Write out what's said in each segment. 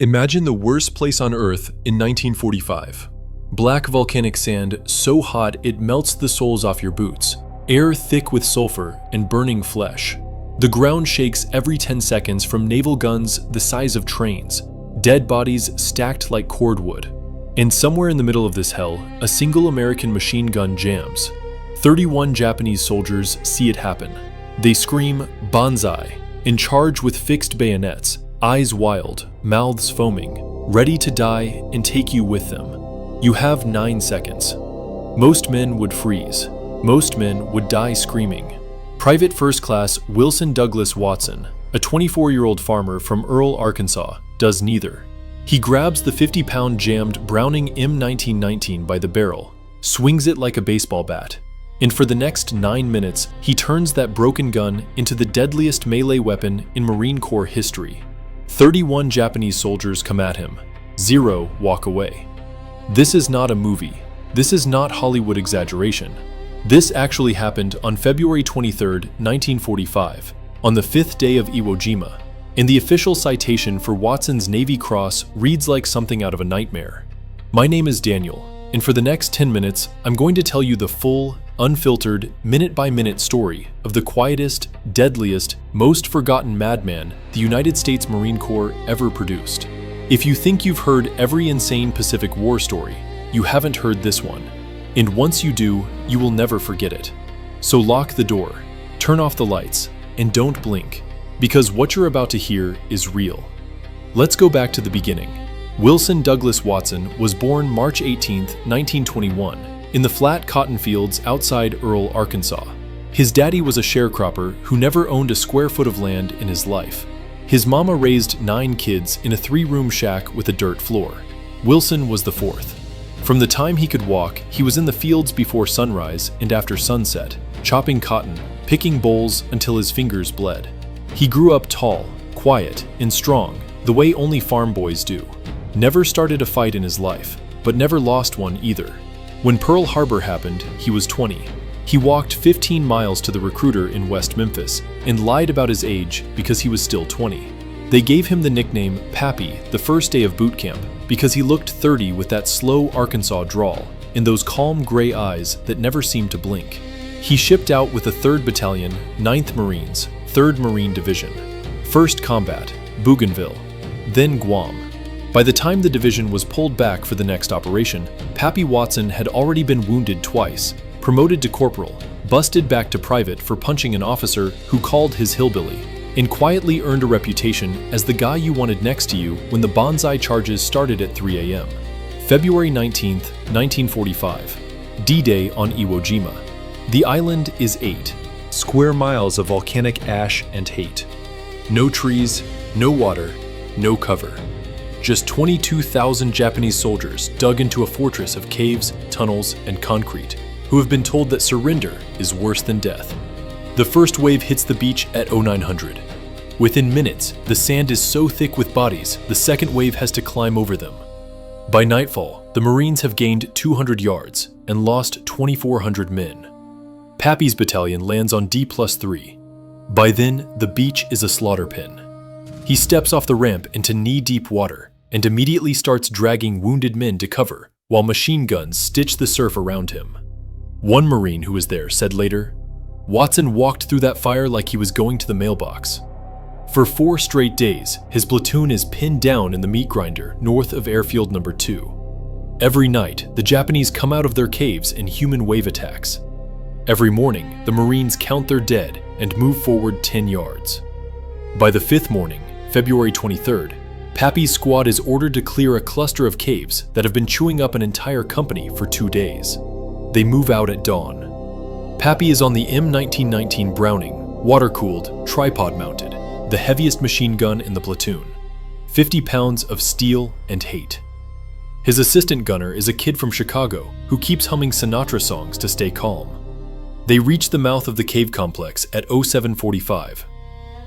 Imagine the worst place on Earth in 1945. Black volcanic sand so hot it melts the soles off your boots, air thick with sulfur and burning flesh. The ground shakes every 10 seconds from naval guns the size of trains, dead bodies stacked like cordwood. And somewhere in the middle of this hell, a single American machine gun jams. 31 Japanese soldiers see it happen. They scream, "Banzai," and charge with fixed bayonets, eyes wild, mouths foaming, ready to die and take you with them. You have 9 seconds. Most men would freeze. Most men would die screaming. Private First Class Wilson Douglas Watson, a 24-year-old farmer from Earle, Arkansas, does neither. He grabs the 50-pound jammed Browning M1919 by the barrel, swings it like a baseball bat, and for the next 9 minutes, he turns that broken gun into the deadliest melee weapon in Marine Corps history. 31 Japanese soldiers come at him. 0 walk away. This is not a movie. This is not Hollywood exaggeration. This actually happened on February 23, 1945, on the 5th day of Iwo Jima, and the official citation for Watson's Navy Cross reads like something out of a nightmare. My name is Daniel, and for the next 10 minutes, I'm going to tell you the full, unfiltered, minute-by-minute story of the quietest, deadliest, most forgotten madman the United States Marine Corps ever produced. If you think you've heard every insane Pacific War story, you haven't heard this one. And once you do, you will never forget it. So lock the door, turn off the lights, and don't blink, because what you're about to hear is real. Let's go back to the beginning. Wilson Douglas Watson was born March 18, 1921, in the flat cotton fields outside Earle, Arkansas. His daddy was a sharecropper who never owned a square foot of land in his life. His mama raised 9 kids in a 3-room shack with a dirt floor. Wilson was the 4th. From the time he could walk, he was in the fields before sunrise and after sunset, chopping cotton, picking bolls until his fingers bled. He grew up tall, quiet, and strong, the way only farm boys do. Never started a fight in his life, but never lost one either. When Pearl Harbor happened, he was 20. He walked 15 miles to the recruiter in West Memphis and lied about his age because he was still 20. They gave him the nickname Pappy the first day of boot camp because he looked 30 with that slow Arkansas drawl and those calm gray eyes that never seemed to blink. He shipped out with the 3rd Battalion, 9th Marines, 3rd Marine Division. First combat, Bougainville, then Guam. By the time the division was pulled back for the next operation, Pappy Watson had already been wounded twice, promoted to corporal, busted back to private for punching an officer who called his hillbilly, and quietly earned a reputation as the guy you wanted next to you when the Banzai charges started at 3 a.m. February 19, 1945, D-Day on Iwo Jima. The island is 8 square miles of volcanic ash and hate. No trees, no water, no cover. Just 22,000 Japanese soldiers dug into a fortress of caves, tunnels, and concrete, who have been told that surrender is worse than death. The first wave hits the beach at 0900. Within minutes, the sand is so thick with bodies, the second wave has to climb over them. By nightfall, the Marines have gained 200 yards and lost 2,400 men. Pappy's battalion lands on D+3. By then, the beach is a slaughter pen. He steps off the ramp into knee-deep water and immediately starts dragging wounded men to cover while machine guns stitch the surf around him. One Marine who was there said later, "Watson walked through that fire like he was going to the mailbox." For 4 straight days, his platoon is pinned down in the meat grinder north of Airfield No. 2. Every night, the Japanese come out of their caves in human wave attacks. Every morning, the Marines count their dead and move forward 10 yards. By the 5th morning, February 23rd, Pappy's squad is ordered to clear a cluster of caves that have been chewing up an entire company for 2 days. They move out at dawn. Pappy is on the M1919 Browning, water-cooled, tripod-mounted, the heaviest machine gun in the platoon. 50 pounds of steel and hate. His assistant gunner is a kid from Chicago who keeps humming Sinatra songs to stay calm. They reach the mouth of the cave complex at 0745.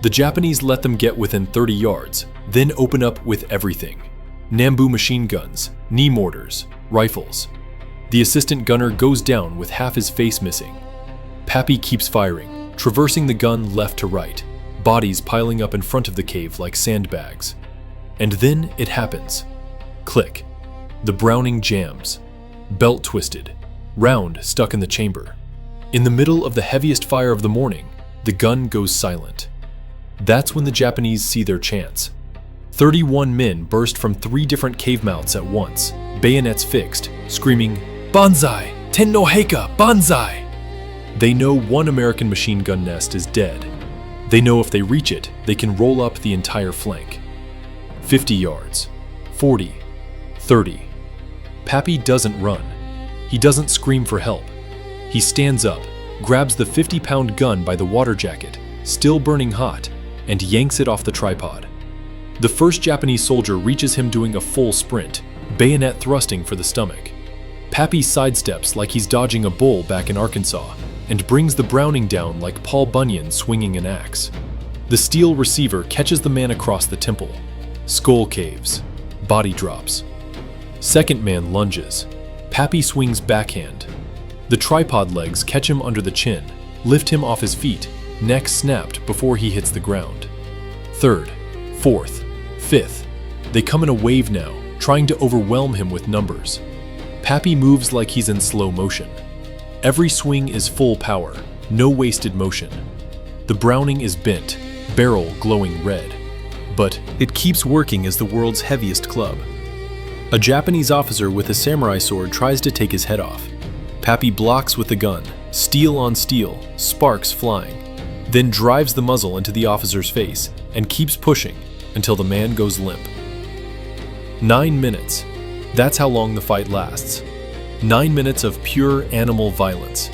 The Japanese let them get within 30 yards, then open up with everything. Nambu machine guns, knee mortars, rifles. The assistant gunner goes down with half his face missing. Pappy keeps firing, traversing the gun left to right, bodies piling up in front of the cave like sandbags. And then it happens. Click. The Browning jams. Belt twisted. Round stuck in the chamber. In the middle of the heaviest fire of the morning, the gun goes silent. That's when the Japanese see their chance. 31 men burst from 3 different cave mouths at once, bayonets fixed, screaming, "Banzai! Ten no Heika! Banzai!" They know one American machine gun nest is dead. They know if they reach it, they can roll up the entire flank. 50 yards, 40, 30. Pappy doesn't run. He doesn't scream for help. He stands up, grabs the 50-pound gun by the water jacket, still burning hot, and yanks it off the tripod. The first Japanese soldier reaches him doing a full sprint, bayonet thrusting for the stomach. Pappy sidesteps like he's dodging a bull back in Arkansas, and brings the Browning down like Paul Bunyan swinging an axe. The steel receiver catches the man across the temple. Skull caves. Body drops. Second man lunges. Pappy swings backhand. The tripod legs catch him under the chin, lift him off his feet, neck snapped before he hits the ground. Third, fourth, fifth. They come in a wave now, trying to overwhelm him with numbers. Pappy moves like he's in slow motion. Every swing is full power, no wasted motion. The Browning is bent, barrel glowing red. But it keeps working as the world's heaviest club. A Japanese officer with a samurai sword tries to take his head off. Pappy blocks with the gun, steel on steel, sparks flying, then drives the muzzle into the officer's face and keeps pushing until the man goes limp. 9 minutes. That's how long the fight lasts. 9 minutes of pure animal violence.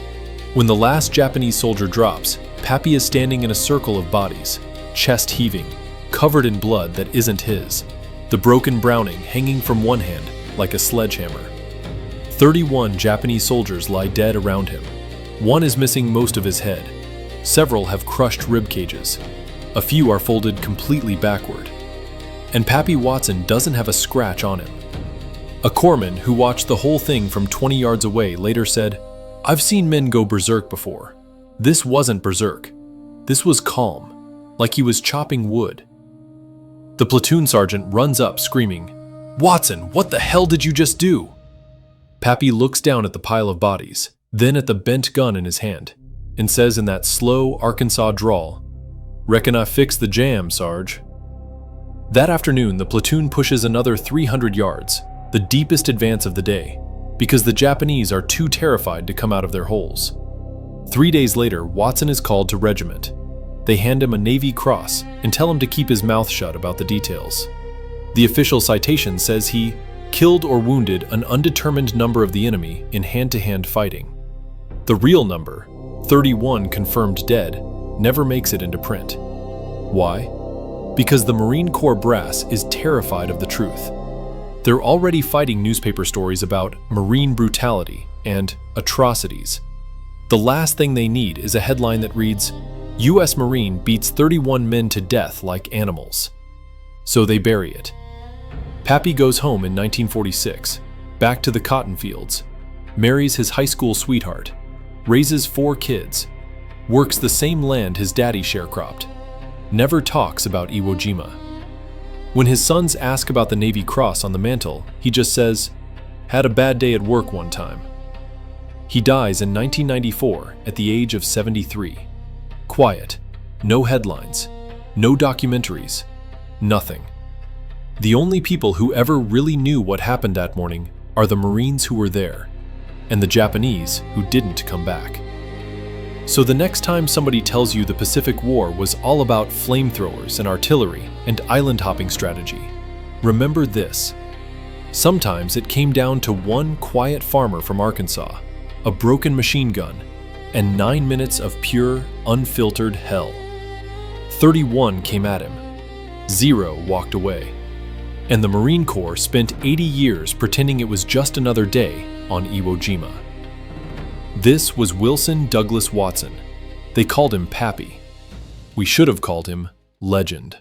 When the last Japanese soldier drops, Pappy is standing in a circle of bodies, chest heaving, covered in blood that isn't his, the broken Browning hanging from one hand like a sledgehammer. 31 Japanese soldiers lie dead around him. One is missing most of his head. Several have crushed rib cages. A few are folded completely backward. And Pappy Watson doesn't have a scratch on him. A corpsman who watched the whole thing from 20 yards away later said, "I've seen men go berserk before. This wasn't berserk. This was calm, like he was chopping wood." The platoon sergeant runs up screaming, "Watson, what the hell did you just do?" Pappy looks down at the pile of bodies, then at the bent gun in his hand, and says in that slow Arkansas drawl, "Reckon I fixed the jam, Sarge." That afternoon, the platoon pushes another 300 yards, the deepest advance of the day, because the Japanese are too terrified to come out of their holes. 3 days later, Watson is called to regiment. They hand him a Navy Cross and tell him to keep his mouth shut about the details. The official citation says he killed or wounded an undetermined number of the enemy in hand-to-hand fighting. The real number, 31 confirmed dead, never makes it into print. Why? Because the Marine Corps brass is terrified of the truth. They're already fighting newspaper stories about Marine brutality and atrocities. The last thing they need is a headline that reads, "U.S. Marine beats 31 men to death like animals." So they bury it. Pappy goes home in 1946, back to the cotton fields, marries his high school sweetheart, raises 4 kids, works the same land his daddy sharecropped, never talks about Iwo Jima. When his sons ask about the Navy Cross on the mantle, he just says, "Had a bad day at work one time." He dies in 1994 at the age of 73. Quiet, no headlines, no documentaries, nothing. The only people who ever really knew what happened that morning are the Marines who were there, and the Japanese who didn't come back. So the next time somebody tells you the Pacific War was all about flamethrowers and artillery and island hopping strategy, remember this. Sometimes it came down to one quiet farmer from Arkansas, a broken machine gun, and 9 minutes of pure, unfiltered hell. 31 came at him. 0 walked away. And the Marine Corps spent 80 years pretending it was just another day on Iwo Jima. This was Wilson Douglas Watson. They called him Pappy. We should have called him Legend.